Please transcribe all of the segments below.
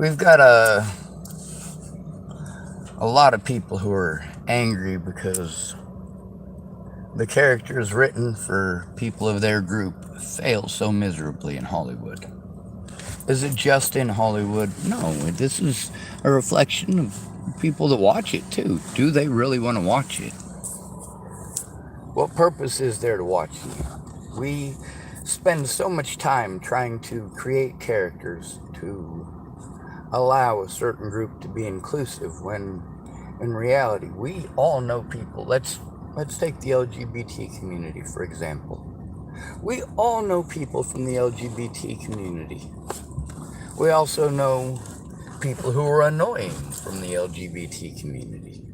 We've got a lot of people who are angry because the characters written for people of their group fail so miserably in Hollywood. Is it just in Hollywood? No, this is a reflection of people that watch it too. Do they really want to watch it? What purpose is there to watch it? We spend so much time trying to create characters to allow a certain group to be inclusive when in reality we all know people. Let's take the LGBT community for example. We all know people from the LGBT community. We also know people who are annoying from the LGBT community.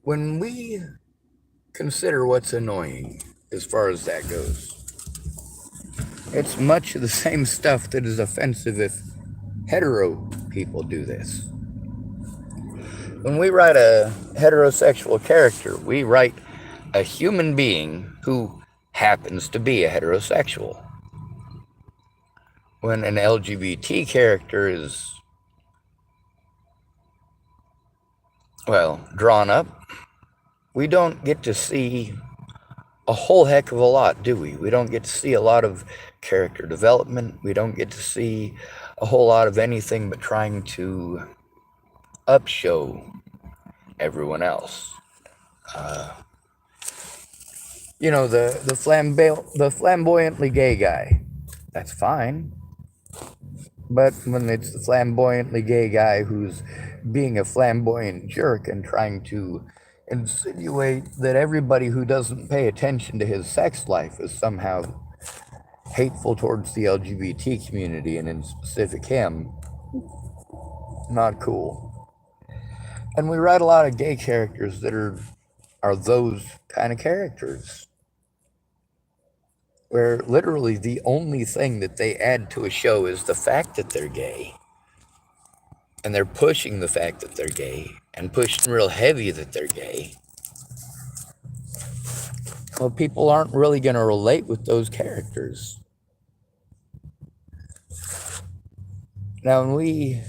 When we consider what's annoying as far as that goes, it's much of the same stuff that is offensive if hetero people do this. When we write a heterosexual character, we write a human being who happens to be a heterosexual. When an LGBT character is, well, drawn up, we don't get to see a whole heck of a lot, do we? We don't get to see a lot of character development. We don't get to see a whole lot of anything but trying to upshow everyone else. The flamboyantly gay guy, that's fine. But when it's the flamboyantly gay guy who's being a flamboyant jerk and trying to insinuate that everybody who doesn't pay attention to his sex life is somehow hateful towards the LGBT community and in specific him, not cool. And we write a lot of gay characters that are those kind of characters, where literally the only thing that they add to a show is the fact that they're gay. And they're pushing the fact that they're gay and pushing real heavy that they're gay. Well, people aren't really going to relate with those characters. Now, when we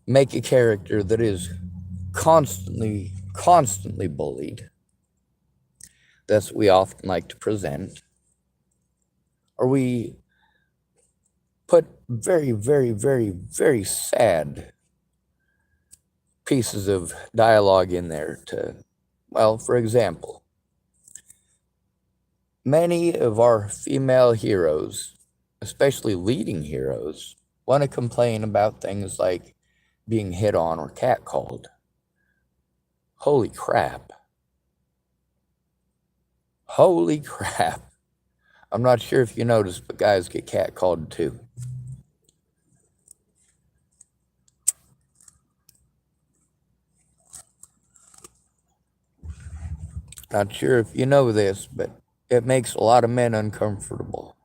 make a character that is constantly bullied, that's what we often like to present, or we put very, very, very, very sad pieces of dialogue in there to, well, for example, many of our female heroes, especially leading heroes, want to complain about things like being hit on or catcalled. Holy crap. Holy crap. I'm not sure if you noticed, but guys get catcalled too. Not sure if you know this, but it makes a lot of men uncomfortable.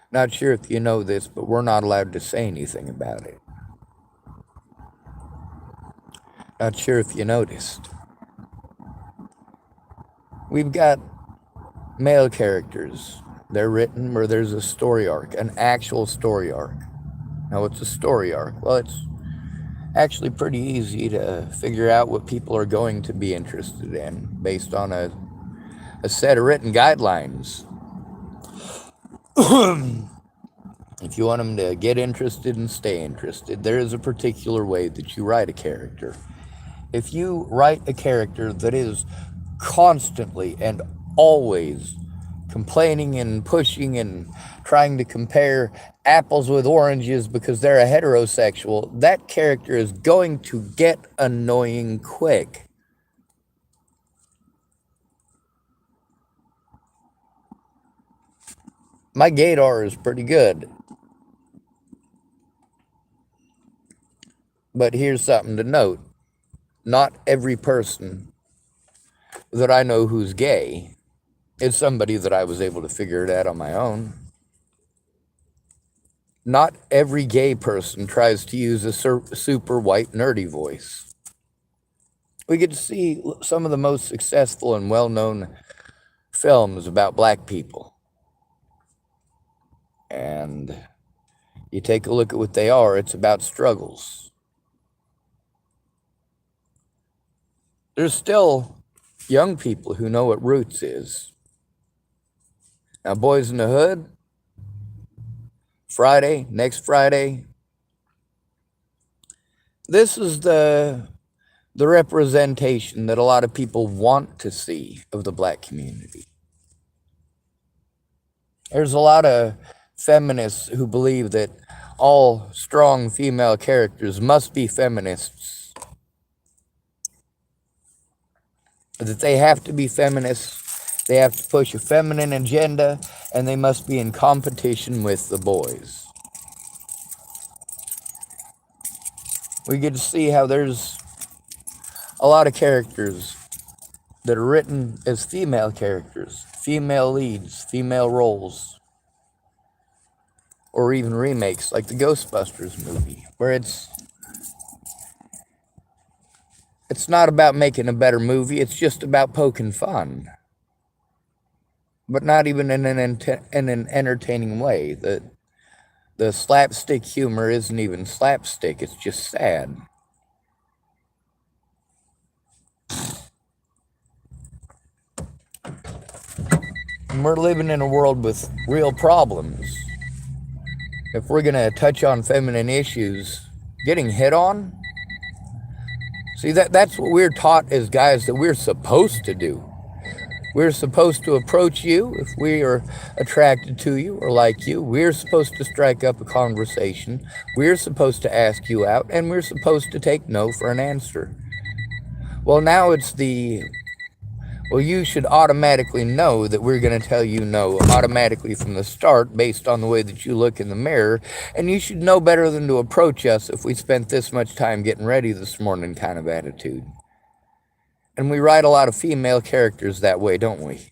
Not sure if you know this, but we're not allowed to say anything about it. Not sure if you noticed. We've got male characters. They're written where there's a story arc, an actual story arc. Now, what's a story arc? Well, it's actually pretty easy to figure out what people are going to be interested in based on a set of written guidelines. If you want them to get interested and stay interested, there is a particular way that you write a character. If you write a character that is constantly and always complaining and pushing and trying to compare apples with oranges because they're a heterosexual, that character is going to get annoying quick. My gaydar is pretty good. But here's something to note. Not every person that I know who's gay is somebody that I was able to figure it out on my own. Not every gay person tries to use a super white nerdy voice. We get to see some of the most successful and well-known films about black people. And You take a look at what they are, it's about struggles. There's still young people who know what roots is. Now, Boys in the Hood, Friday, next Friday, this is the representation that a lot of people want to see of the black community. There's a lot of feminists who believe that all strong female characters must be feminists, that they have to be feminists, they have to push a feminine agenda, and they must be in competition with the boys. We get to see how there's a lot of characters that are written as female characters, female leads, female roles, or even remakes like the Ghostbusters movie, where it's not about making a better movie, it's just about poking fun. But not even in an entertaining way. The slapstick humor isn't even slapstick, it's just sad. And we're living in a world with real problems. If we're going to touch on feminine issues, getting hit on, see, that's what we're taught as guys that we're supposed to do. We're supposed to approach you if we are attracted to you or like you. We're supposed to strike up a conversation. We're supposed to ask you out, and we're supposed to take no for an answer. Well, now it's you should automatically know that we're going to tell you no automatically from the start based on the way that you look in the mirror, and you should know better than to approach us if we spent this much time getting ready this morning kind of attitude. And we write a lot of female characters that way, don't we?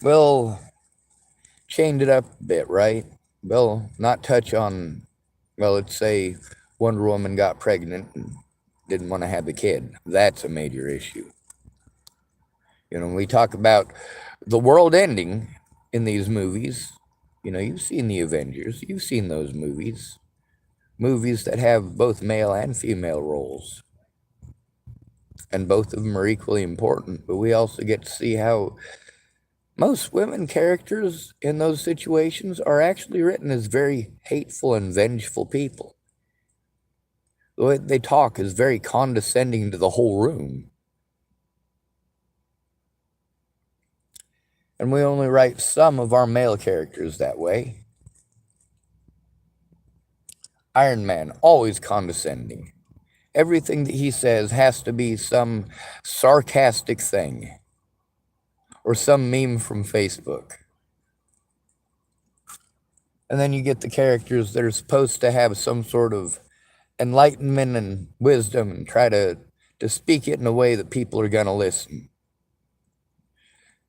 We'll change it up a bit, right? We'll not touch on, let's say Wonder Woman got pregnant and didn't want to have a kid. That's a major issue. We talk about the world ending in these movies. You've seen the Avengers. You've seen those movies. Movies that have both male and female roles. And both of them are equally important. But we also get to see how most women characters in those situations are actually written as very hateful and vengeful people. The way they talk is very condescending to the whole room. And we only write some of our male characters that way. Iron Man, always condescending. Everything that he says has to be some sarcastic thing or some meme from Facebook. And then you get the characters that are supposed to have some sort of enlightenment and wisdom and try to speak it in a way that people are going to listen.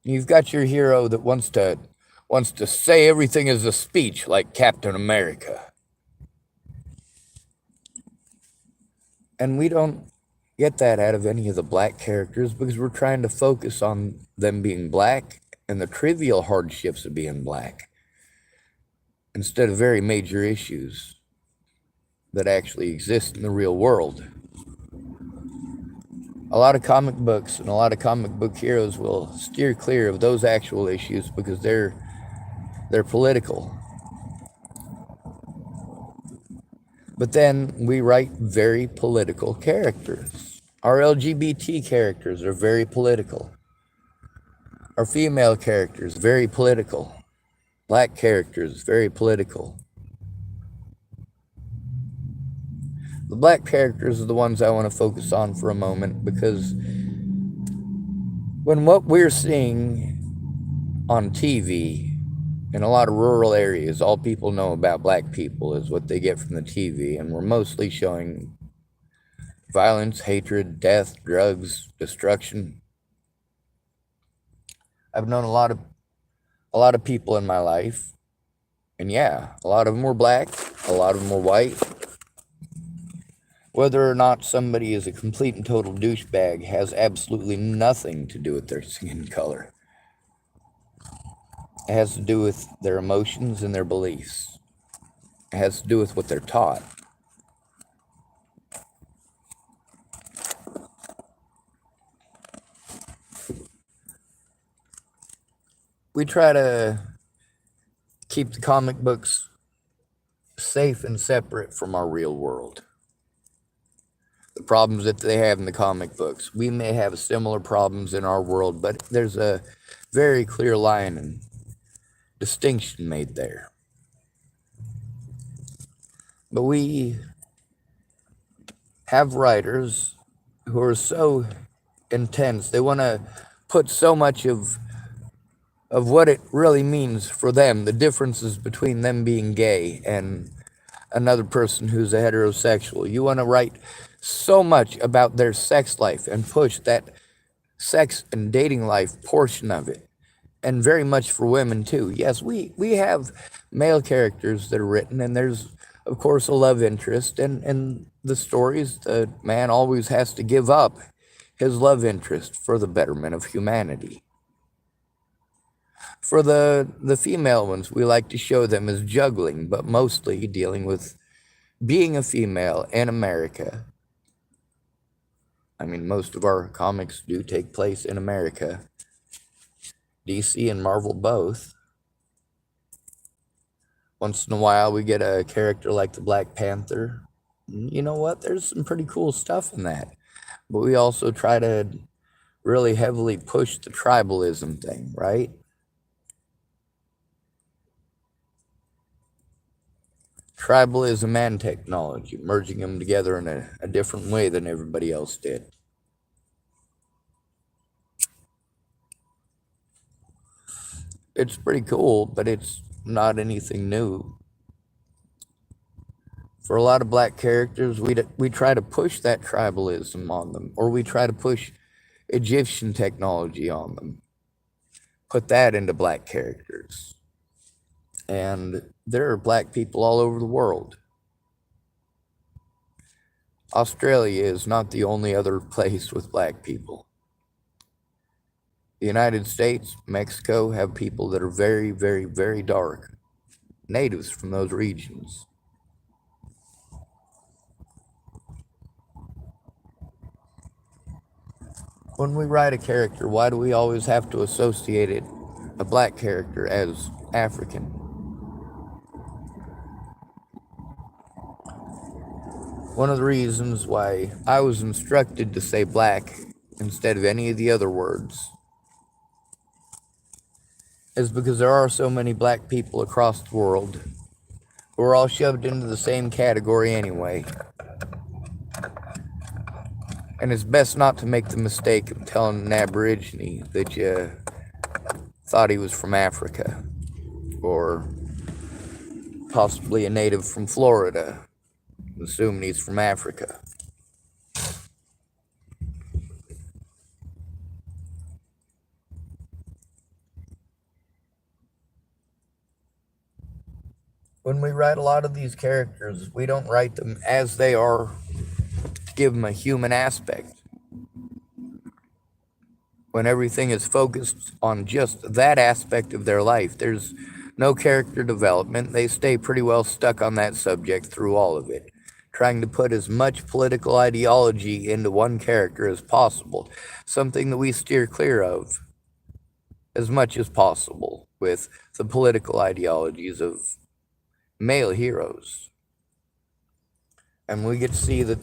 You've got your hero that wants to say everything as a speech like Captain America. And we don't get that out of any of the black characters because we're trying to focus on them being black and the trivial hardships of being black instead of very major issues that actually exist in the real world. A lot of comic books and a lot of comic book heroes will steer clear of those actual issues because they're political. But then we write very political characters. Our LGBT characters are very political. Our female characters, very political. Black characters, very political. The black characters are the ones I want to focus on for a moment because when what we're seeing on TV in a lot of rural areas, all people know about black people is what they get from the TV, and we're mostly showing violence, hatred, death, drugs, destruction. I've known a lot of people in my life, and yeah, a lot of them were black, a lot of them were white, Whether or not somebody is a complete and total douchebag has absolutely nothing to do with their skin color. It has to do with their emotions and their beliefs. It has to do with what they're taught. We try to keep the comic books safe and separate from our real world. The problems that they have in the comic books, we may have similar problems in our world, but there's a very clear line and distinction made there. But we have writers who are so intense, they want to put so much of what it really means for them, the differences between them being gay and another person who's a heterosexual. You want to write so much about their sex life and push that sex and dating life portion of it. And very much for women too. Yes, we have male characters that are written, and there's of course a love interest, and the stories, the man always has to give up his love interest for the betterment of humanity. For the female ones, we like to show them as juggling, but mostly dealing with being a female in America. I mean, most of our comics do take place in America. DC and Marvel both. Once in a while, we get a character like the Black Panther. You know what? There's some pretty cool stuff in that. But we also try to really heavily push the tribalism thing, right? Tribalism and technology, merging them together in a different way than everybody else did. It's pretty cool, but it's not anything new. For a lot of black characters, we try to push that tribalism on them, or we try to push Egyptian technology on them. Put that into black characters. And there are black people all over the world. Australia is not the only other place with black people. The United States, Mexico have people that are very, very, very dark, natives from those regions. When we write a character, why do we always have to associate it, a black character, as African? One of the reasons why I was instructed to say black instead of any of the other words is because there are so many black people across the world who are all shoved into the same category anyway. And it's best not to make the mistake of telling an Aborigine that you thought he was from Africa, or possibly a native from Florida, assuming he's from Africa. When we write a lot of these characters, we don't write them as they are to give them a human aspect. When everything is focused on just that aspect of their life, there's no character development. They stay pretty well stuck on that subject through all of it, trying to put as much political ideology into one character as possible, something that we steer clear of as much as possible with the political ideologies of male heroes. And we get to see that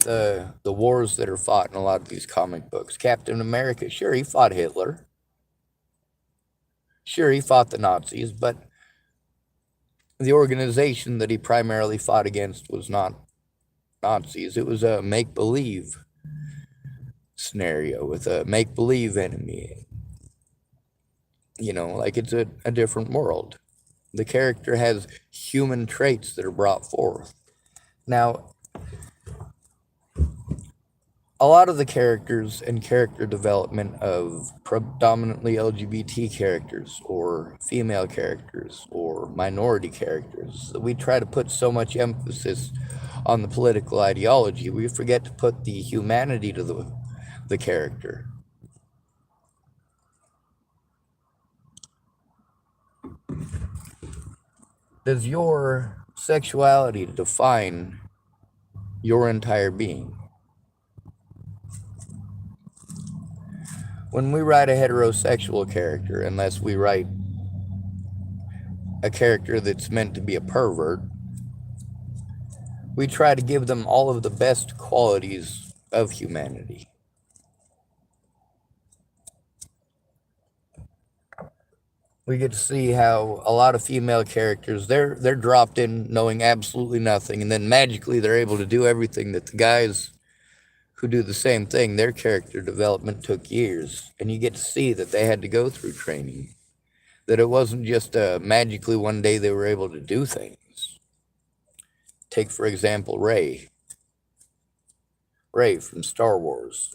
the wars that are fought in a lot of these comic books. Captain America, sure, he fought Hitler. Sure, he fought the Nazis, but the organization that he primarily fought against was not Nazis. It was a make-believe scenario with a make-believe enemy. You know, like it's a different world. The character has human traits that are brought forth. Now, a lot of the characters and character development of predominantly LGBT characters or female characters or minority characters, we try to put so much emphasis on the political ideology. We forget to put the humanity to the character. Does your sexuality define your entire being? When we write a heterosexual character, unless we write a character that's meant to be a pervert, we try to give them all of the best qualities of humanity. We get to see how a lot of female characters they're dropped in knowing absolutely nothing, and then magically they're able to do everything that the guys who do the same thing, their character development took years, and you get to see that they had to go through training, that it wasn't just magically one day they were able to do things. Take, for example, Rey from Star Wars,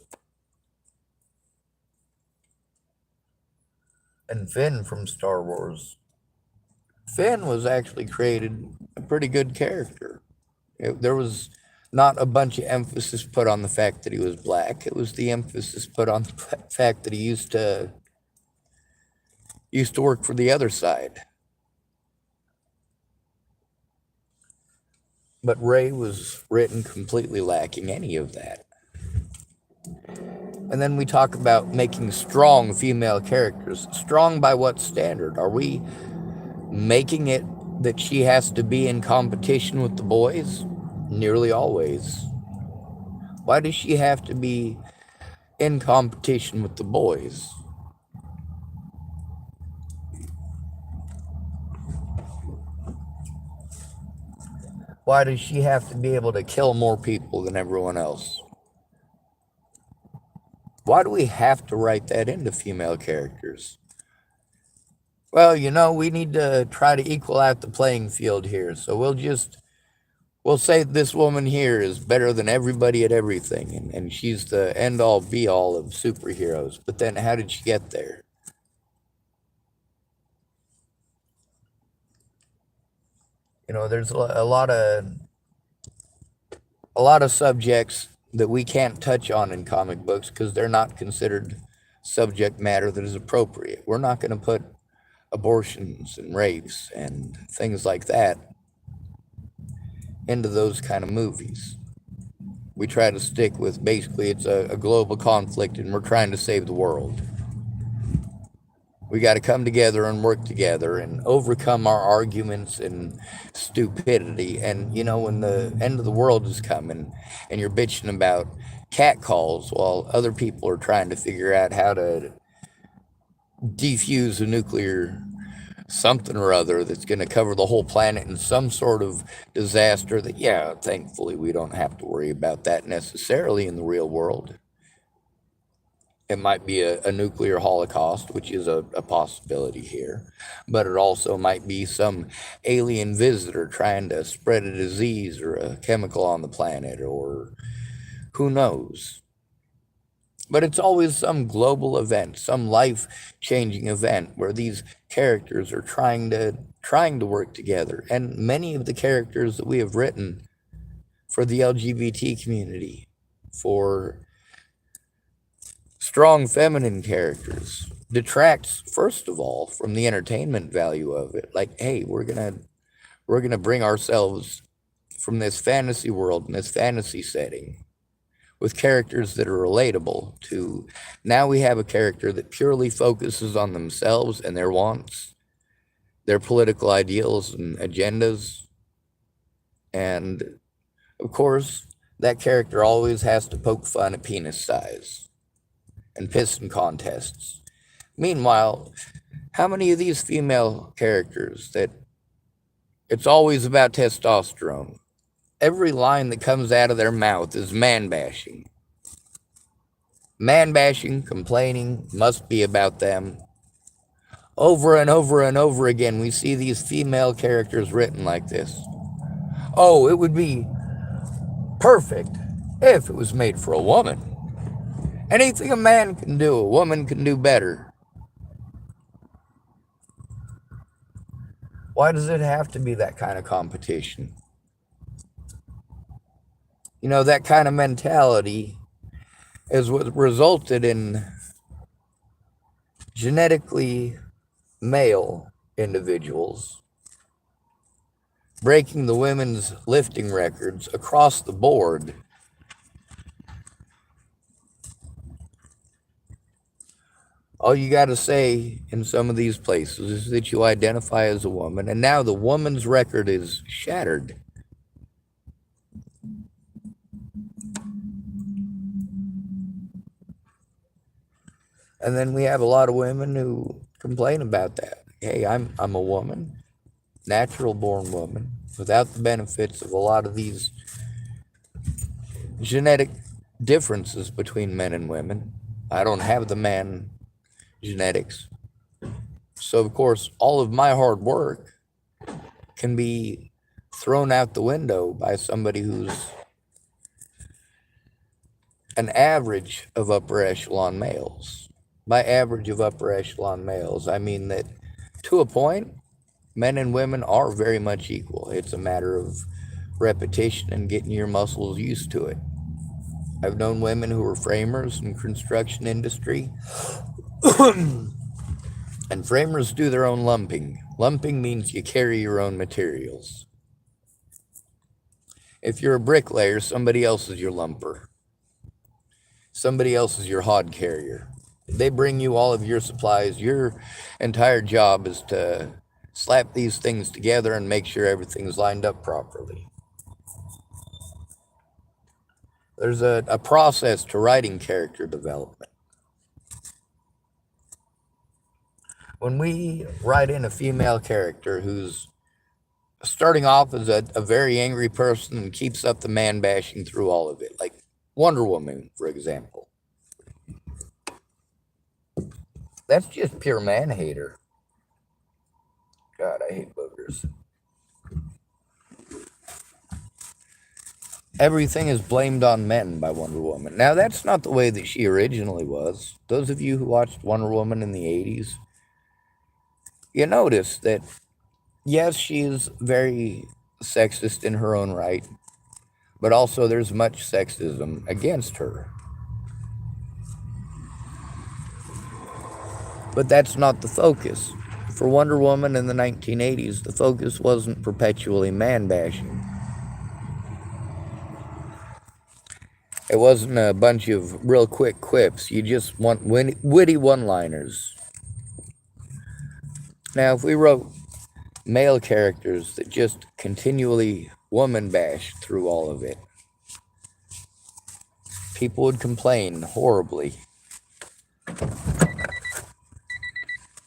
and Finn from Star Wars. Finn was actually created a pretty good character. There was not a bunch of emphasis put on the fact that he was black. It was the emphasis put on the fact that he used to work for the other side. But Rey was written completely lacking any of that. And then we talk about making strong female characters. Strong by what standard? Are we making it that she has to be in competition with the boys? Nearly always. Why does she have to be in competition with the boys? Why does she have to be able to kill more people than everyone else? Why do we have to write that into female characters? Well, we need to try to equal out the playing field here. So we'll say this woman here is better than everybody at everything, and she's the end all be all of superheroes. But then how did she get there? There's a lot of subjects that we can't touch on in comic books because they're not considered subject matter that is appropriate. We're not going to put abortions and rapes and things like that into those kind of movies. We try to stick with basically it's a global conflict and we're trying to save the world. We got to come together and work together and overcome our arguments and stupidity. And, when the end of the world is coming and you're bitching about cat calls while other people are trying to figure out how to defuse a nuclear something or other that's going to cover the whole planet in some sort of disaster that, yeah, thankfully we don't have to worry about that necessarily in the real world. It might be a nuclear holocaust, which is a possibility here, but it also might be some alien visitor trying to spread a disease or a chemical on the planet, or who knows. But it's always some global event, some life-changing event where these characters are trying to work together. And many of the characters that we have written for the LGBT community, for strong feminine characters, detracts first of all from the entertainment value of it. Like, hey, we're gonna bring ourselves from this fantasy world and this fantasy setting with characters that are relatable to now we have a character that purely focuses on themselves and their wants, their political ideals and agendas. And of course, that character always has to poke fun at penis size and piston contests. Meanwhile, how many of these female characters that it's always about testosterone? Every line that comes out of their mouth is man bashing. Man bashing, complaining, must be about them. Over and over and over again, we see these female characters written like this. Oh, it would be perfect if it was made for a woman. Anything a man can do, a woman can do better. Why does it have to be that kind of competition? You know, that kind of mentality is what resulted in genetically male individuals breaking the women's lifting records across the board. All you got to say in some of these places is that you identify as a woman, and now the woman's record is shattered. And then we have a lot of women who complain about that. Hey, I'm a woman, natural born woman, without the benefits of a lot of these genetic differences between men and women. I don't have the man genetics. So, of course, all of my hard work can be thrown out the window by somebody who's an average of upper echelon males. By average of upper echelon males, I mean that to a point, men and women are very much equal. It's a matter of repetition and getting your muscles used to it. I've known women who were framers in construction industry, and framers do their own lumping. Lumping means you carry your own materials. If you're a bricklayer, somebody else is your lumper. Somebody else is your hod carrier. They bring you all of your supplies. Your entire job is to slap these things together and make sure everything's lined up properly. There's a process to writing character development. When we write in a female character who's starting off as a very angry person and keeps up the man bashing through all of it, like Wonder Woman, for example, that's just pure man hater. God, I hate boogers. Everything is blamed on men by Wonder Woman. Now, that's not the way that she originally was. Those of you who watched Wonder Woman in the 80s, you notice that, yes, she is very sexist in her own right, but also there's much sexism against her. But that's not the focus. For Wonder Woman in the 1980s, the focus wasn't perpetually man bashing. It wasn't a bunch of real quick quips. You just want witty one-liners. Now, if we wrote male characters that just continually woman bash through all of it, people would complain horribly.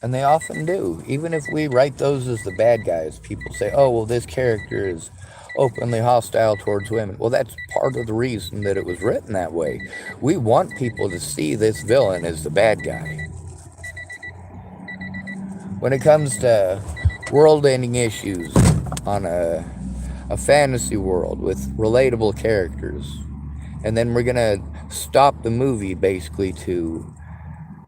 And they often do. Even if we write those as the bad guys, people say, oh, well, this character is openly hostile towards women. Well, that's part of the reason that it was written that way. We want people to see this villain as the bad guy. When it comes to world-ending issues on a fantasy world with relatable characters, and then we're going to stop the movie basically to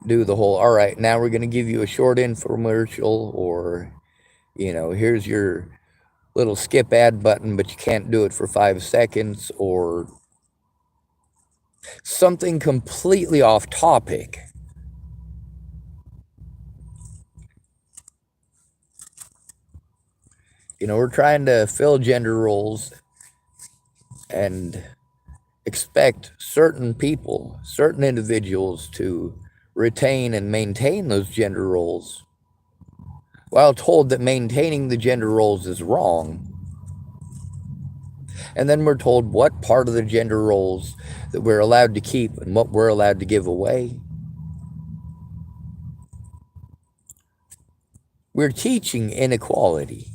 do the whole, all right, now we're going to give you a short infomercial, or, here's your little skip ad button, but you can't do it for 5 seconds, or something completely off topic. We're trying to fill gender roles and expect certain people, certain individuals to retain and maintain those gender roles, while told that maintaining the gender roles is wrong. And then we're told what part of the gender roles that we're allowed to keep and what we're allowed to give away. We're teaching inequality.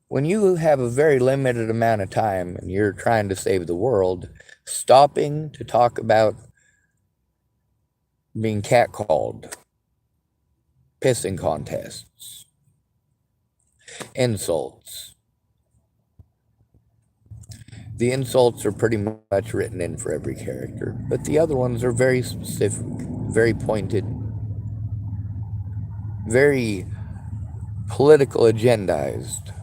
When you have a very limited amount of time and you're trying to save the world, stopping to talk about being catcalled, pissing contests, insults. The insults are pretty much written in for every character, but the other ones are very specific, very pointed, very political agendized.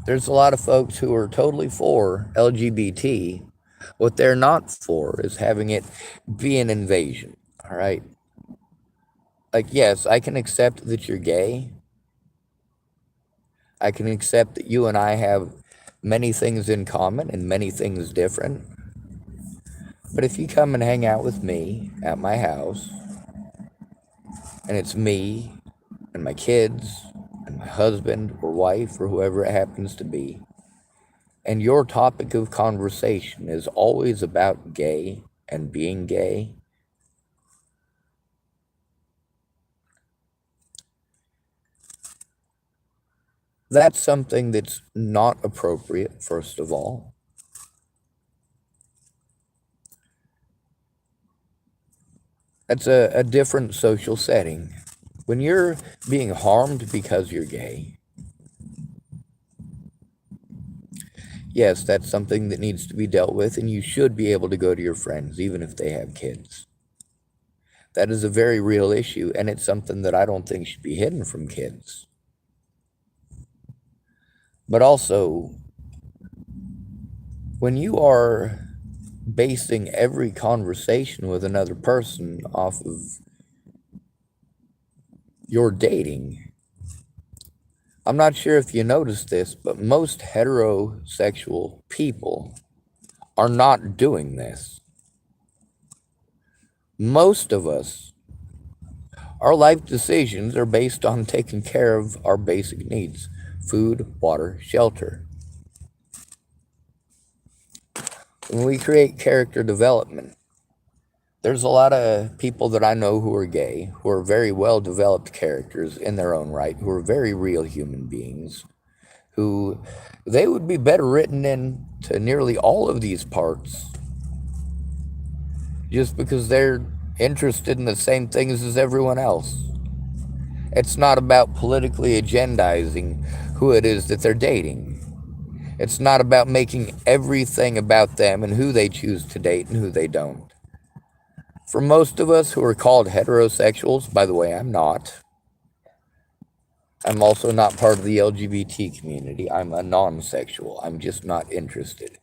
There's a lot of folks who are totally for LGBT. What they're not for is having it be an invasion. All right. Like, yes, I can accept that you're gay. I can accept that you and I have many things in common and many things different. But if you come and hang out with me at my house, and it's me and my kids and my husband or wife or whoever it happens to be, and your topic of conversation is always about gay and being gay, that's something that's not appropriate, first of all. That's a different social setting. When you're being harmed because you're gay, yes, that's something that needs to be dealt with, and you should be able to go to your friends, even if they have kids. That is a very real issue, and it's something that I don't think should be hidden from kids. But also, when you are basing every conversation with another person off of your dating, I'm not sure if you noticed this, but most heterosexual people are not doing this. Most of us, our life decisions are based on taking care of our basic needs: food, water, shelter. When we create character development, there's a lot of people that I know who are gay, who are very well developed characters in their own right, who are very real human beings, who they would be better written into nearly all of these parts just because they're interested in the same things as everyone else. It's not about politically agendizing who it is that they're dating. It's not about making everything about them and who they choose to date and who they don't. For most of us who are called heterosexuals, by the way, I'm not. I'm also not part of the LGBT community. I'm a non-sexual. I'm just not interested.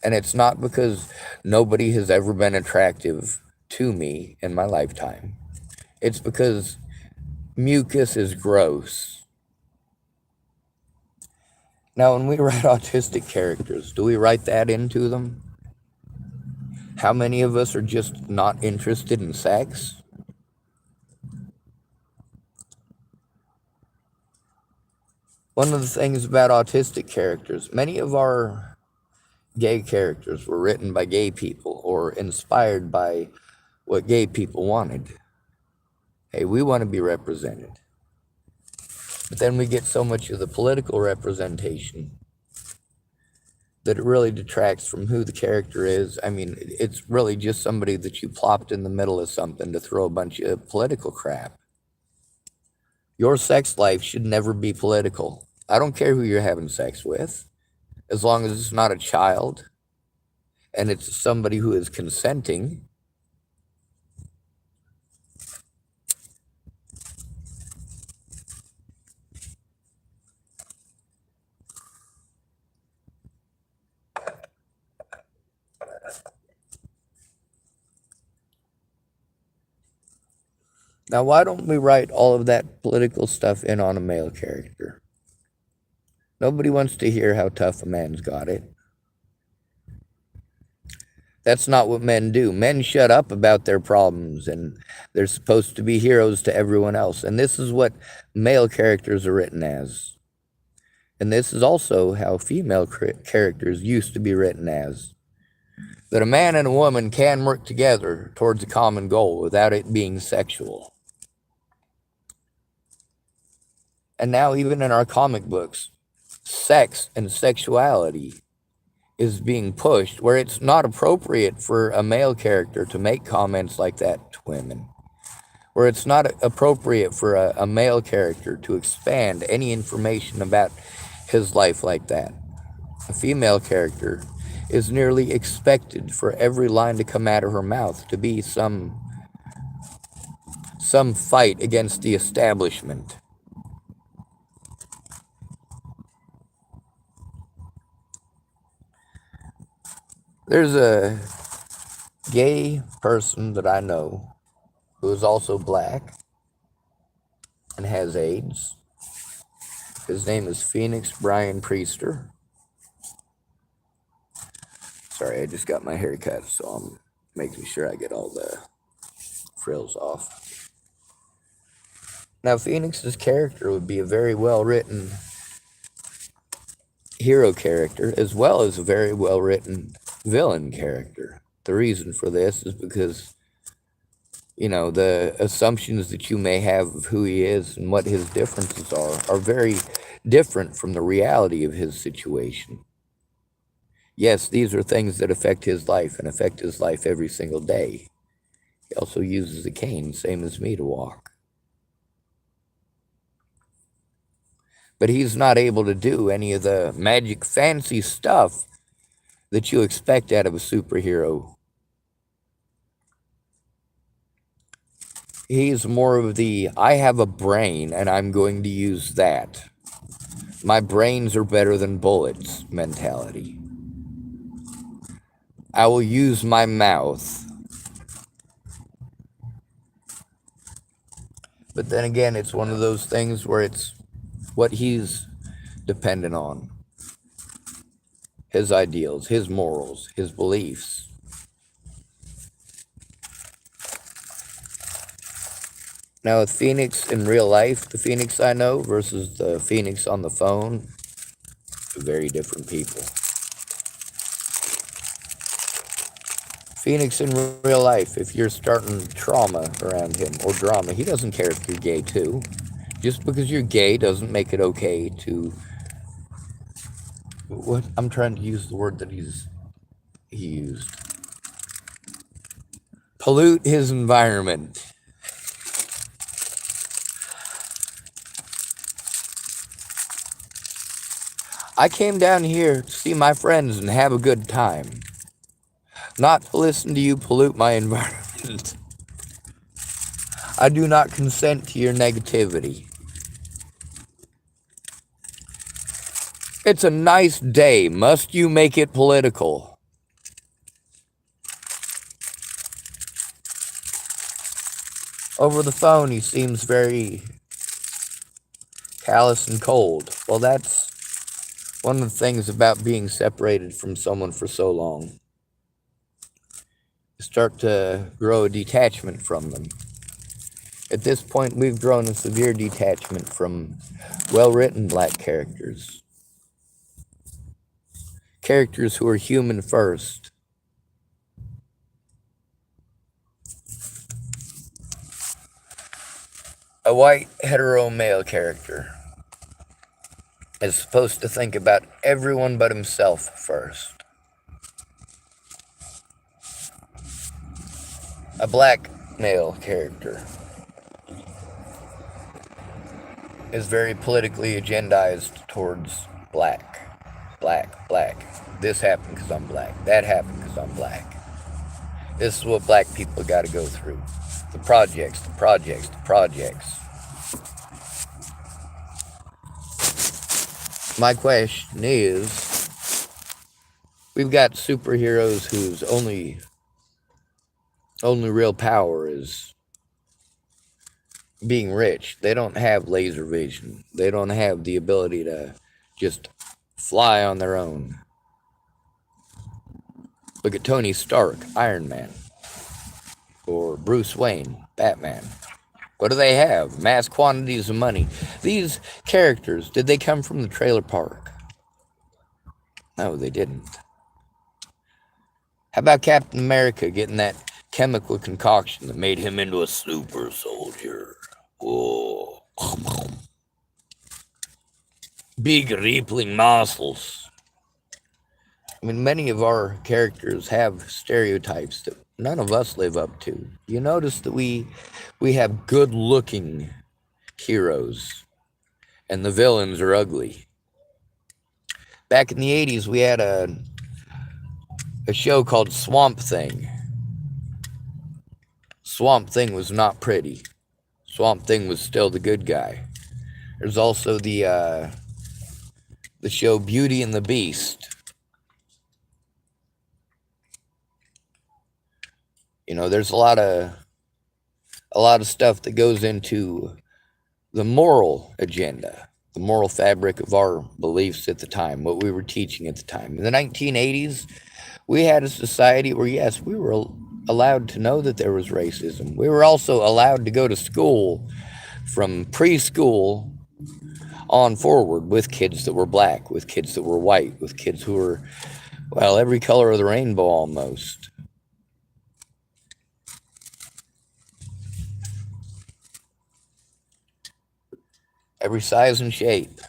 And it's not because nobody has ever been attractive to me in my lifetime. It's because mucus is gross. Now, when we write autistic characters, do we write that into them? How many of us are just not interested in sex? One of the things about autistic characters, many of our gay characters were written by gay people or inspired by what gay people wanted. Hey, we want to be represented. But then we get so much of the political representation that it really detracts from who the character is. I mean, it's really just somebody that you plopped in the middle of something to throw a bunch of political crap. Your sex life should never be political. I don't care who you're having sex with, as long as it's not a child and it's somebody who is consenting. Now, why don't we write all of that political stuff in on a male character? Nobody wants to hear how tough a man's got it. That's not what men do. Men shut up about their problems, and they're supposed to be heroes to everyone else. And this is what male characters are written as. And this is also how female characters used to be written as. That a man and a woman can work together towards a common goal without it being sexual. And now, even in our comic books, sex and sexuality is being pushed where it's not appropriate for a male character to make comments like that to women, where it's not appropriate for a male character to expand any information about his life like that. A female character is nearly expected for every line to come out of her mouth to be some fight against the establishment. There's a gay person that I know who is also black and has AIDS. His name is Phoenix Brian Priester. Sorry, I just got my hair cut, so I'm making sure I get all the frills off. Now, Phoenix's character would be a very well written hero character as well as a very well written villain character. The reason for this is because, the assumptions that you may have of who he is and what his differences are very different from the reality of his situation. Yes, these are things that affect his life and affect his life every single day. He also uses a cane, same as me, to walk. But he's not able to do any of the magic fancy stuff that you expect out of a superhero. He's more of the, I have a brain and I'm going to use that. My brains are better than bullets mentality. I will use my mouth. But then again, it's one of those things where it's what he's dependent on. His ideals, his morals, his beliefs. Now, with Phoenix in real life, the Phoenix I know versus the Phoenix on the phone, very different people. Phoenix in real life, if you're starting trauma around him or drama, he doesn't care if you're gay too. Just because you're gay doesn't make it okay to, what I'm trying to use the word that he used. Pollute his environment. I came down here to see my friends and have a good time, not to listen to you pollute my environment. I do not consent to your negativity. It's a nice day. Must you make it political? Over the phone, he seems very callous and cold. Well, that's one of the things about being separated from someone for so long. You start to grow a detachment from them. At this point, we've grown a severe detachment from well-written black characters. Characters who are human first. A white hetero male character is supposed to think about everyone but himself first. A black male character is very politically agendized towards black, black, black. This happened because I'm black. That happened because I'm black. This is what black people got to go through. The projects, the projects, the projects. My question is, we've got superheroes whose only real power is being rich. They don't have laser vision. They don't have the ability to just fly on their own. Look at Tony Stark, Iron Man, or Bruce Wayne, Batman. What do they have? Mass quantities of money. These characters, did they come from the trailer park? No, they didn't. How about Captain America getting that chemical concoction that made him into a super soldier? Oh, big rippling muscles. I mean, many of our characters have stereotypes that none of us live up to. You notice that we have good-looking heroes, and the villains are ugly. Back in the 80s, we had a show called Swamp Thing. Swamp Thing was not pretty. Swamp Thing was still the good guy. There's also the show Beauty and the Beast. There's a lot of stuff that goes into the moral agenda, the moral fabric of our beliefs at the time, what we were teaching at the time. In the 1980s, we had a society where, yes, we were allowed to know that there was racism. We were also allowed to go to school from preschool on forward with kids that were black, with kids that were white, with kids who were, well, every color of the rainbow almost. Every size and shape.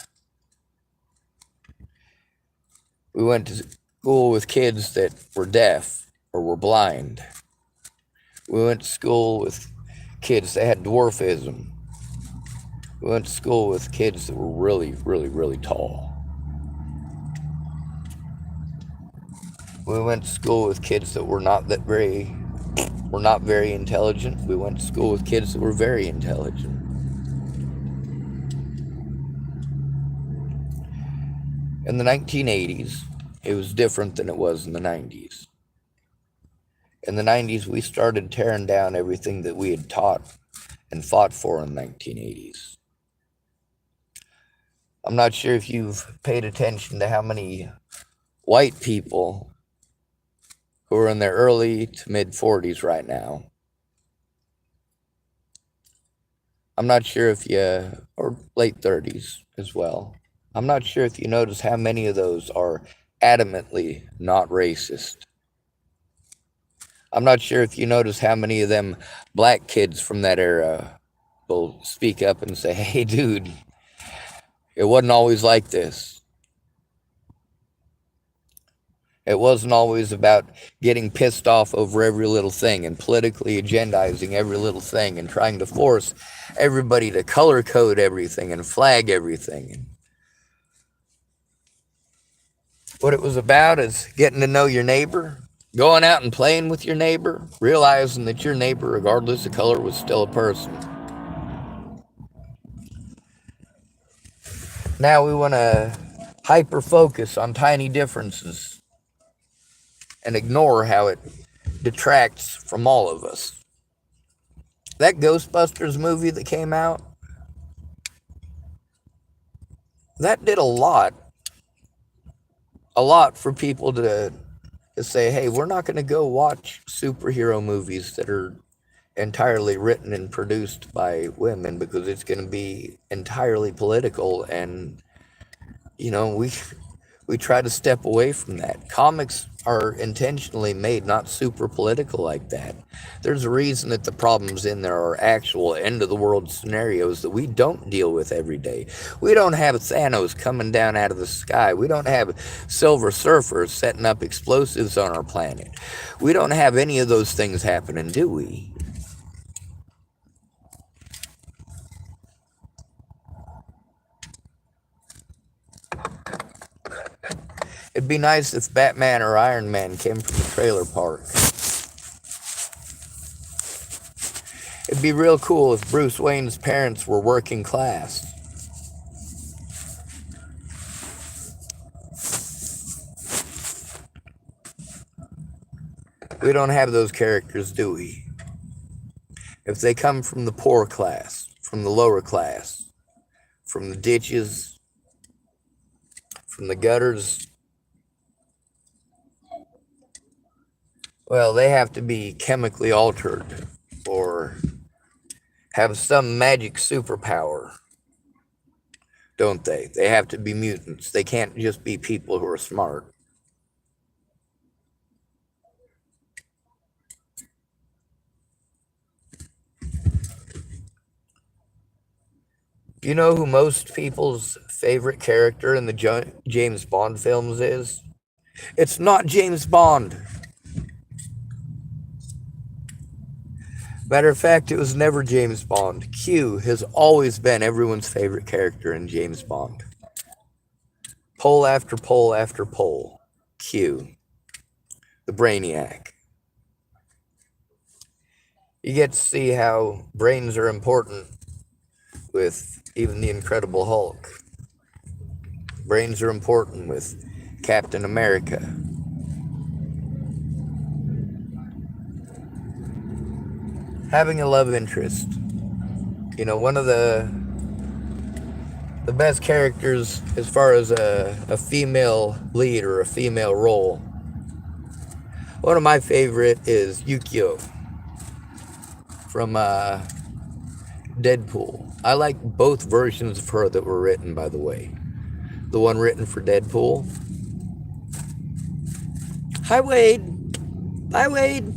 We went to school with kids that were deaf or were blind. We went to school with kids that had dwarfism. We went to school with kids that were really, really, really tall. We went to school with kids that were not very intelligent. We went to school with kids that were very intelligent. In the 1980s, it was different than it was in the 90s. In the 90s, we started tearing down everything that we had taught and fought for in the 1980s. I'm not sure if you've paid attention to how many white people who are in their early to mid 40s right now. I'm not sure if or late 30s as well. I'm not sure if you notice how many of those are adamantly not racist. I'm not sure if you notice how many of them black kids from that era will speak up and say, hey, dude, it wasn't always like this. It wasn't always about getting pissed off over every little thing and politically agendizing every little thing and trying to force everybody to color code everything and flag everything. What it was about is getting to know your neighbor, going out and playing with your neighbor, realizing that your neighbor, regardless of color, was still a person. Now we want to hyper focus on tiny differences and ignore how it detracts from all of us. That Ghostbusters movie that came out, that did a lot for people to say, hey, we're not going to go watch superhero movies that are entirely written and produced by women because it's going to be entirely political. And we try to step away from that. Comics are intentionally made not super political like that. There's a reason that the problems in there are actual end of the world scenarios that we don't deal with every day. We don't have Thanos coming down out of the sky. We don't have Silver Surfers setting up explosives on our planet. We don't have any of those things happening, do we? It'd be nice if Batman or Iron Man came from the trailer park. It'd be real cool if Bruce Wayne's parents were working class. We don't have those characters, do we? If they come from the poor class, from the lower class, from the ditches, from the gutters, well, they have to be chemically altered or have some magic superpower, don't they? They have to be mutants. They can't just be people who are smart. Do you know who most people's favorite character in the James Bond films is? It's not James Bond. Matter of fact, it was never James Bond. Q has always been everyone's favorite character in James Bond. Poll after poll after poll. Q, the Brainiac. You get to see how brains are important with even the Incredible Hulk. Brains are important with Captain America. having a love interest. One of the best characters as far as a female lead or a female role. One of my favorite is Yukio from Deadpool. I like both versions of her that were written, by the way. The one written for Deadpool. Hi, Wade. Bye, Wade.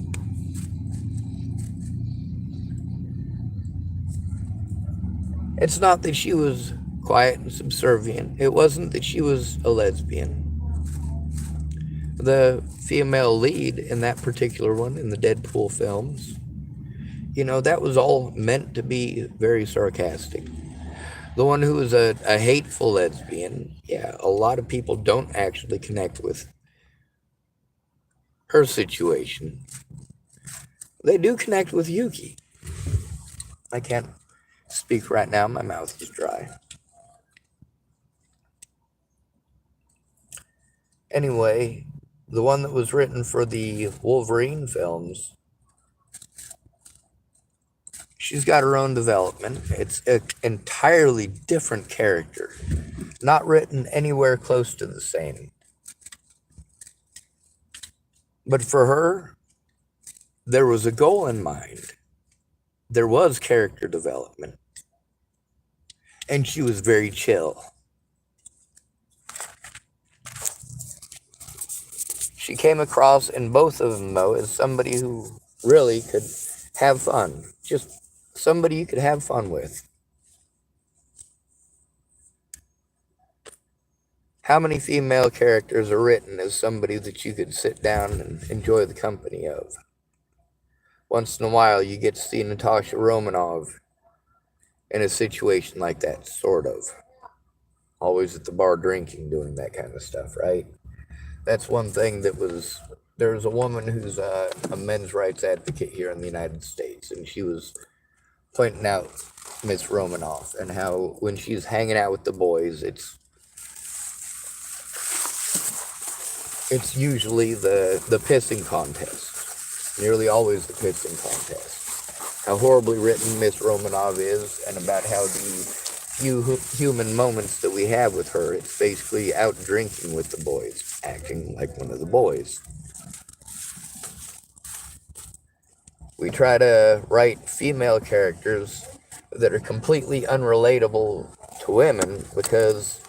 It's not that she was quiet and subservient. It wasn't that she was a lesbian. The female lead in that particular one, in the Deadpool films, that was all meant to be very sarcastic. The one who was a hateful lesbian, yeah, a lot of people don't actually connect with her situation. They do connect with Yuki. I can't speak right now, my mouth is dry. Anyway, the one that was written for the Wolverine films, she's got her own development. It's an entirely different character, not written anywhere close to the same. But for her, there was a goal in mind. There was character development. And she was very chill. She came across in both of them, though, as somebody who really could have fun. Just somebody you could have fun with. How many female characters are written as somebody that you could sit down and enjoy the company of? Once in a while, you get to see Natasha Romanoff in a situation like that, sort of. Always at the bar drinking, doing that kind of stuff, right? That's one thing that was... There's a woman who's a men's rights advocate here in the United States, and she was pointing out Miss Romanoff and how when she's hanging out with the boys, it's usually the pissing contest. Nearly always the pissing contest. How horribly written Miss Romanoff is, and about how the few human moments that we have with her, it's basically out drinking with the boys, acting like one of the boys. We try to write female characters that are completely unrelatable to women because,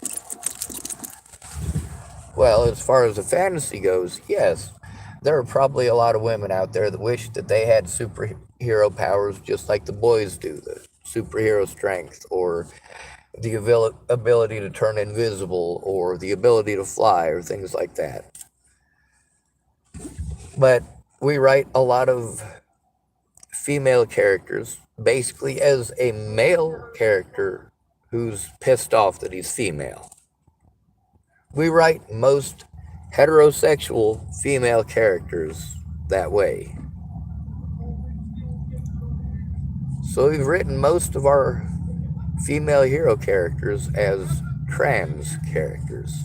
well, as far as the fantasy goes, yes, there are probably a lot of women out there that wish that they had superhero powers just like the boys do, the superhero strength, or the ability to turn invisible, or the ability to fly, or things like that. But we write a lot of female characters basically as a male character who's pissed off that he's female. We write most heterosexual female characters that way. So we've written most of our female hero characters as trans characters.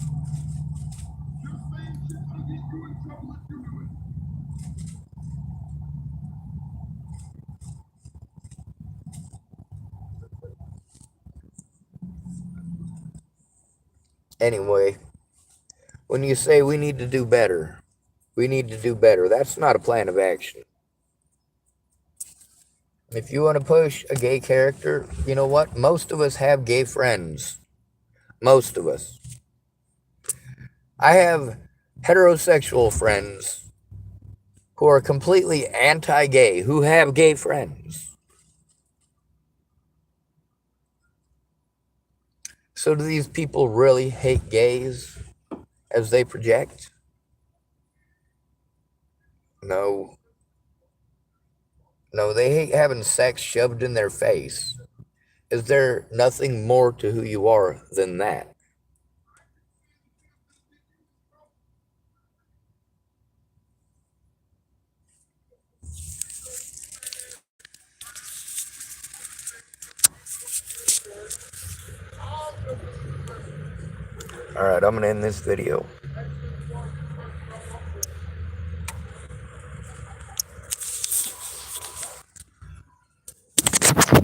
Anyway, when you say we need to do better, that's not a plan of action. If you want to push a gay character, you know what? Most of us have gay friends. Most of us. I have heterosexual friends who are completely anti-gay, who have gay friends. So do these people really hate gays as they project? No. No, they hate having sex shoved in their face. Is there nothing more to who you are than that? Alright, I'm going to end this video.